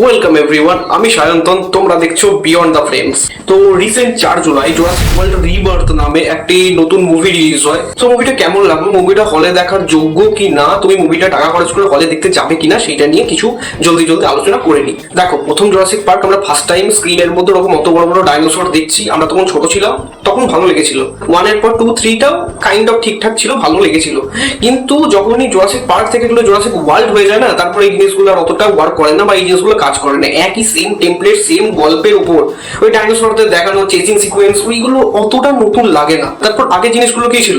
Welcome everyone, আমি সায়ন্তন, তোমরা দেখছো বিয়ন্ড দ্য ফ্রেমস। তো recent 4 July Jurassic world rebirth নামে একটি নতুন মুভি রিলিজ হয়। তো মুভিটা কেমন লাগলো, মুভিটা হলে দেখার যোগ্য কি না, তুমি মুভিটা টাকা খরচ করে হলে দেখতে যাবে কিনা, সেটা নিয়ে কিছু জলদি আলোচনা করে নিই। দেখো, প্রথম জুরাসিক পার্ক আমরা ফার্স্ট টাইম স্ক্রিনের মধ্যে ওরকম অত বড় বড় ডাইনোসর দেখছি। আমরা তখন ছোট ছিলাম, তখন ভালো লেগেছিল। 1 এর পর 2, 3টাও কাইন্ড অফ ঠিকঠাক ছিল, ভালো লেগেছিল। কিন্তু যখনই জুরাসিক পার্ক থেকে এগুলো জুরাসিক ওয়ার্ল্ড হয়ে যায় না, তারপর এই জিনিসগুলো আর অতটা ওয়ার্ক করে না, বা এই জিনিসগুলো কাজ করে না। একই সেম টেমপ্লেট, সেম গল্পের উপর ওই ডাইনোসরদের দেখানো চেজিং সিকোয়েন্স, ওইগুলো অতটা নতুন লাগে না। তারপর আগের জিনিসগুলো কি ছিল,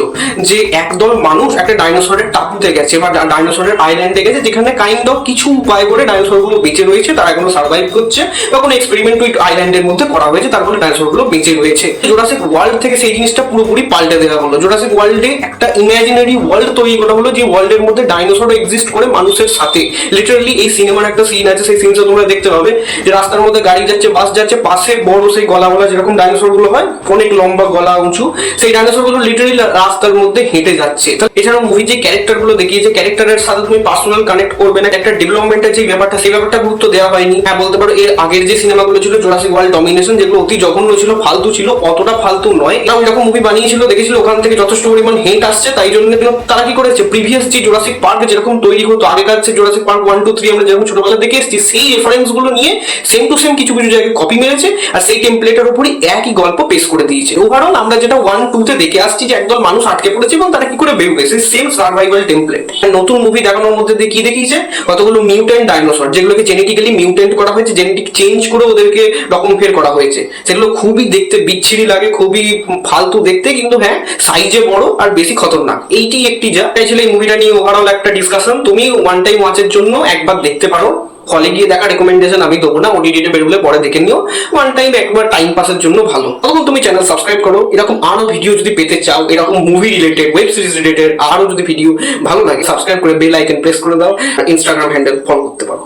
যে একদল মানুষ একটা ডাইনোসরের টাপুতে গেছে বা ডাইনোসরের আইল্যান্ডে গেছে, যেখানে কাইন্ড অফ কিছু উপায় করে ডাইনোসরগুলো বেঁচে রয়েছে, তারা এখনো সার্ভাইভ করছে, বা কোনো এক্সপেরিমেন্ট ওই আইল্যান্ডের মধ্যে করা হয়েছে, তারপরে ডাইনোসরগুলো বেঁচে রয়েছে। জুরাসিক ওয়ার্ল্ড থেকে সেই জিনিসটা পুরোপুরি পাল্টে দেওয়া হলো। জুরাসিক ওয়ার্ল্ডে একটা ইমাজিনারি ওয়ার্ল্ড তৈরি করা হলো, যে ওয়ার্ল্ডের মধ্যে ডাইনোসর এক্সিস্ট করে মানুষের সাথে। লিটারালি এই সিনেমার একটা সিন আছে, সেই সিনটা তোমরা দেখতে পাবে, যে রাস্তার মধ্যে গাড়ি যাচ্ছে, বাস যাচ্ছে, পাশে বড় সেই গলাওয়ালা যেরকম ডাইনোসর গুলো হয়, অনেক লম্বা গলা উঁচু, সেই ডাইনোসর গুলো লিটারালি রাস্তার মধ্যে হেঁটে যাচ্ছে। এছাড়াও মুভি যে ক্যারেক্টার গুলো দেখিয়েছে, ক্যারেক্টারের সাথে তুমি পার্সোনাল কানেক্ট করবে না, একটা ডেভেলপমেন্টের যে ব্যাপারটা, সেই ব্যাপারটা গুরুত্ব দেওয়া হয়নি। হ্যাঁ, বলতে পারো এর আগের যে সিনেমাগুলো ছিল জুরাসিক ওয়ার্ল্ড ডমিনেশন, যেগুলো অতি জঘন্য ছিল, ফালতু ছিল, অতটা ফালতু নয়। তাও যখন মুভি বানিয়েছিল দেখেছিল ওখান থেকে যথেষ্ট পরিমাণ হেট আসছে, তাই জন্য তারা কি করেছে, প্রিভিয়াস যে জুরাসিক পার্ক যেরকম তৈরি হতো আগেকার, যে জুরাসিক পার্ক 1, 2, 3 আমরা যেরকম ছোটবেলা দেখে এসেছি, সেই রেফারেন্স গুলো নিয়ে সেম টু সেম কিছু জায়গায় কপি মেরেছে, আর সেই টেমপ্লেটের উপরই একই গল্প পেশ করে দিয়েছে। ওভারঅল আমরা যেটা 1, 2 তে দেখে আসছি, যে একদল মানুষ আটকে পড়েছে এবং তারা কি করে বেরোবে, সেই সেম সার্ভাইভাল টেমপ্লেট। নতুন মুভি দেখানোর মধ্যে দিয়ে কি দেখিয়েছে, কতগুলো মিউট্যান্ট ডাইনোসর, যেগুলোকে জেনেটিক্যালি মিউট্যান্ট করা হয়েছে, জেনেটিক চেঞ্জ করে ওদেরকে রকম ফের করা হয়েছে। সেগুলো খুবই দেখতে বিচ্ছিরি লাগে, খুবই ফালতু দেখতে, কিন্তু হ্যাঁ সাইজে বড় আর বেশি খতরনাক। এইটি একটি যা ছিল এই মুভিটা নিয়ে ওভারঅল একটা ডিসকাশন। তুমি ওয়ান টাইম ওয়াচের জন্য একবার দেখতে পারো, হলে গিয়ে দেখা রেকমেন্ডেশন আমি দেবো না, ওটিটিতে বেরোলে পরে দেখে নিও। ওয়ান টাইম একবার টাইম পাসের জন্য ভালো। তখন তুমি চ্যানেল সাবস্ক্রাইব করো, এরকম আরো ভিডিও যদি পেতে চাও, এরকম movie related, web series related আরো যদি ভিডিও ভালো লাগে, সাবস্ক্রাইব করে বেল আইকন প্রেস করে দাও, আর ইনস্টাগ্রাম হ্যান্ডেল ফলো করতে পারো।